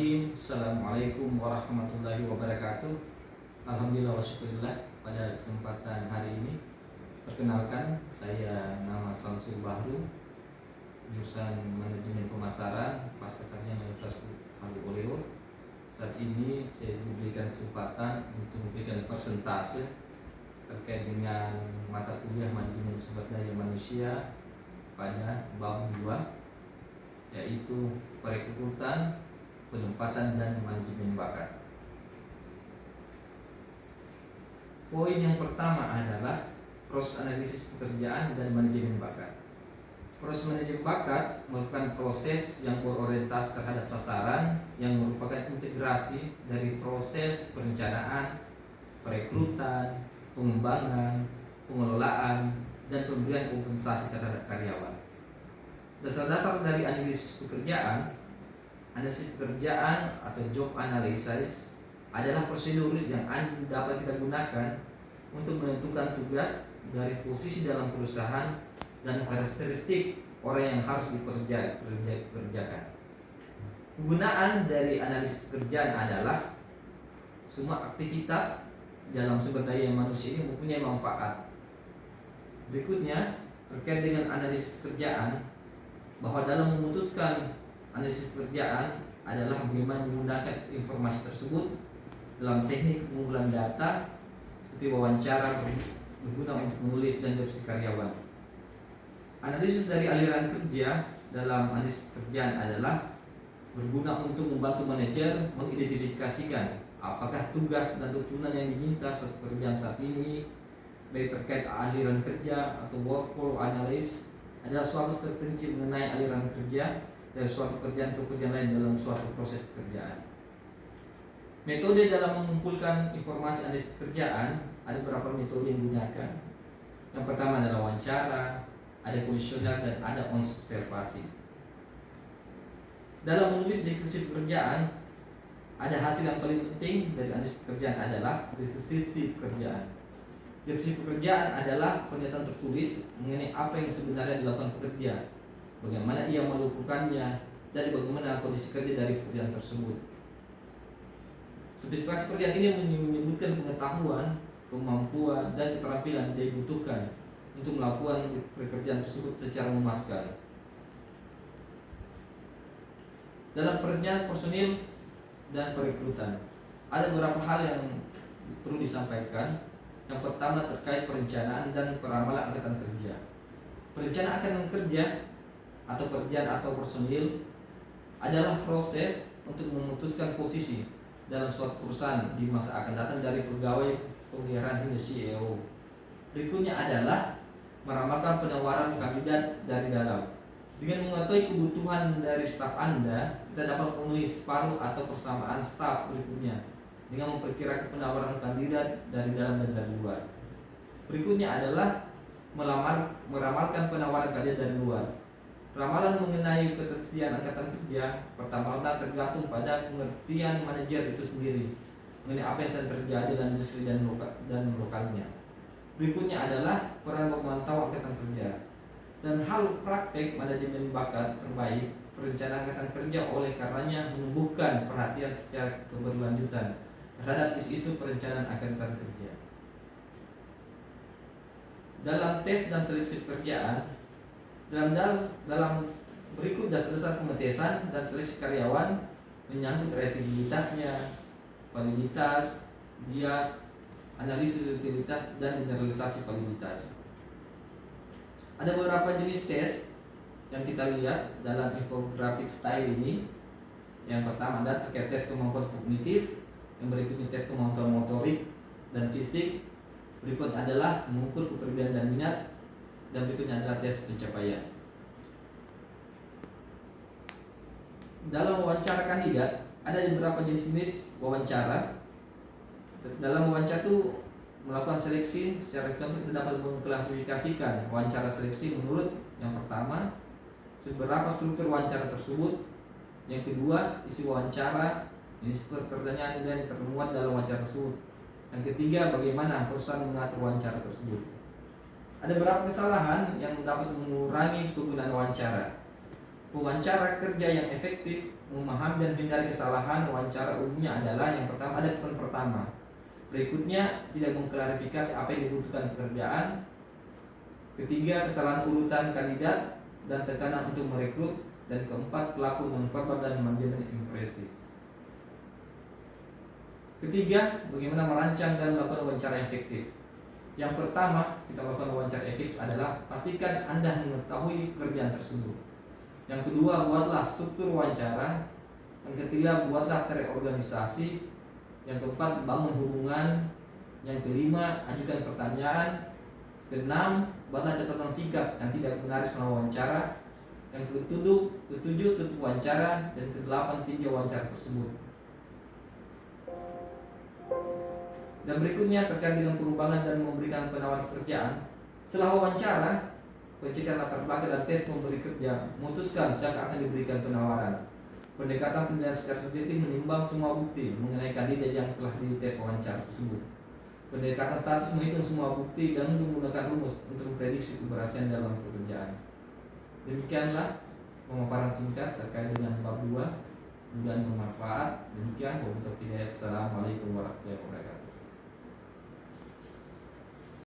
Bismillahirrahmanirrahim. Assalamualaikum warahmatullahi wabarakatuh. Alhamdulillah wa syukurillah. Pada kesempatan hari ini, perkenalkan, saya nama Samsul Bahru, jurusan Manajemen Pemasaran, Pasca Sarjana Universitas Palu Oleo. Saat ini saya diberikan kesempatan untuk memberikan persentase terkait dengan mata kuliah Manajemen Sumber Daya Manusia pada bab 2, yaitu perekrutan, penempatan, dan manajemen bakat. Poin yang pertama adalah proses analisis pekerjaan dan manajemen bakat. Proses manajemen bakat merupakan proses yang berorientasi terhadap sasaran yang merupakan integrasi dari proses perencanaan, perekrutan, pengembangan, pengelolaan, dan pemberian kompensasi terhadap karyawan. Dasar-dasar dari analisis pekerjaan atau job analysis adalah prosedur yang dapat kita gunakan untuk menentukan tugas dari posisi dalam perusahaan dan karakteristik orang yang harus dikerjakan. Penggunaan dari analisis pekerjaan adalah semua aktivitas dalam sumber daya manusia ini mempunyai manfaat. Berikutnya, terkait dengan analisis pekerjaan, bahwa dalam memutuskan analisis pekerjaan adalah bagaimana menggunakan informasi tersebut dalam teknik pengumpulan data seperti wawancara berguna untuk menulis dan deskripsi karyawan. Analisis dari aliran kerja dalam analisis pekerjaan adalah berguna untuk membantu manajer mengidentifikasikan apakah tugas dan tuntunan yang diminta suatu pekerjaan saat ini, baik terkait aliran kerja atau workflow analysis, adalah suatu terperinci mengenai aliran kerja dari suatu pekerjaan ke pekerjaan lain dalam suatu proses pekerjaan. Metode dalam mengumpulkan informasi analisis pekerjaan, ada beberapa metode yang digunakan. Yang pertama adalah wawancara, ada kuesioner, dan ada observasi. Dalam menulis deskripsi pekerjaan, ada hasil yang paling penting dari analisis pekerjaan adalah deskripsi pekerjaan. Deskripsi pekerjaan adalah pernyataan tertulis mengenai apa yang sebenarnya dilakukan pekerja, bagaimana ia melakukannya, dan bagaimana kondisi kerja dari pekerjaan tersebut. Spesifikasi pekerjaan ini menyebutkan pengetahuan, kemampuan, dan keterampilan yang dibutuhkan untuk melakukan pekerjaan tersebut secara memuaskan. Dalam perencanaan personil dan perekrutan, ada beberapa hal yang perlu disampaikan. Yang pertama terkait perencanaan dan peramalan angkatan kerja. Perencanaan angkatan kerja atau pekerjaan atau personil adalah proses untuk memutuskan posisi dalam suatu perusahaan di masa akan datang dari pegawai pemeliharaan hingga CEO. Berikutnya adalah meramalkan penawaran kandidat dari dalam. Dengan mengetahui kebutuhan dari staf Anda, kita dapat memenuhi separuh atau persamaan staf berikutnya dengan memperkirakan penawaran kandidat dari dalam dan dari luar. Berikutnya adalah meramalkan penawaran kandidat dari luar. Ramalan mengenai ketersediaan angkatan kerja pertama-tama tergantung pada pengertian manajer itu sendiri mengenai apa yang sedang terjadi dalam industri dan lokalnya. Berikutnya adalah peran memantau angkatan kerja. Dan hal praktek manajemen bakat terbaik perencanaan angkatan kerja oleh karenanya menumbuhkan perhatian secara keberlanjutan terhadap isu-isu perencanaan angkatan kerja. Dalam tes dan seleksi pekerjaan, dalam berikut dasar-dasar pengetesan dan seleksi karyawan menyangkut elektabilitasnya, validitas, bias, analisis utilitas, dan generalisasi validitas. Ada beberapa jenis tes yang kita lihat dalam infografik style ini. Yang pertama ada terkait tes kemampuan kognitif, yang berikutnya tes kemampuan motorik dan fisik, berikut adalah mengukur kepribadian dan minat, dan berikutnya adalah tes pencapaian. Dalam wawancara kandidat ada beberapa jenis wawancara. Dalam wawancara itu melakukan seleksi. Secara contoh kita dapat mengklasifikasikan wawancara seleksi menurut yang pertama, seberapa struktur wawancara tersebut. Yang kedua, isi wawancara, jenis pertanyaan yang termuat dalam wawancara tersebut. Yang ketiga, bagaimana perusahaan mengatur wawancara tersebut. Ada beberapa kesalahan yang dapat mengurangi penggunaan wawancara. Wawancara kerja yang efektif memahami dan menghindari kesalahan wawancara umumnya adalah yang pertama ada kesan pertama. Berikutnya tidak mengklarifikasi apa yang dibutuhkan pekerjaan. Ketiga, kesalahan urutan kandidat dan tekanan untuk merekrut. Dan keempat, pelaku nonverbal dan manajemen impresi. Ketiga, bagaimana merancang dan melakukan wawancara yang efektif. Yang pertama, kita lakukan wawancara efektif adalah pastikan Anda mengetahui pekerjaan tersebut. Yang kedua, buatlah struktur wawancara. Yang ketiga, buatlah terorganisasi. Yang keempat, bangun hubungan. Yang kelima, ajukan pertanyaan. Keenam, buatlah catatan singkat yang tidak menarik selama wawancara. Yang ketujuh, tutup wawancara. Dan kedelapan, tinjau wawancara tersebut. Dan berikutnya terkait dengan pengembangan dan memberikan penawaran pekerjaan. Setelah wawancara, pengecekan latar belakang dan tes memberi kerja, memutuskan siapa akan diberikan penawaran. Pendekatan penilaian secara subjektif menimbang semua bukti mengenai kandidat yang telah dites wawancara tersebut. Pendekatan statis menghitung semua bukti dan menggunakan rumus untuk memprediksi keberhasilan dalam pekerjaan. Demikianlah pemaparan singkat terkait dengan bab 2. Mudah-mudahan bermanfaat. Demikian, wabillahi taufiq. Assalamualaikum warahmatullahi wabarakatuh.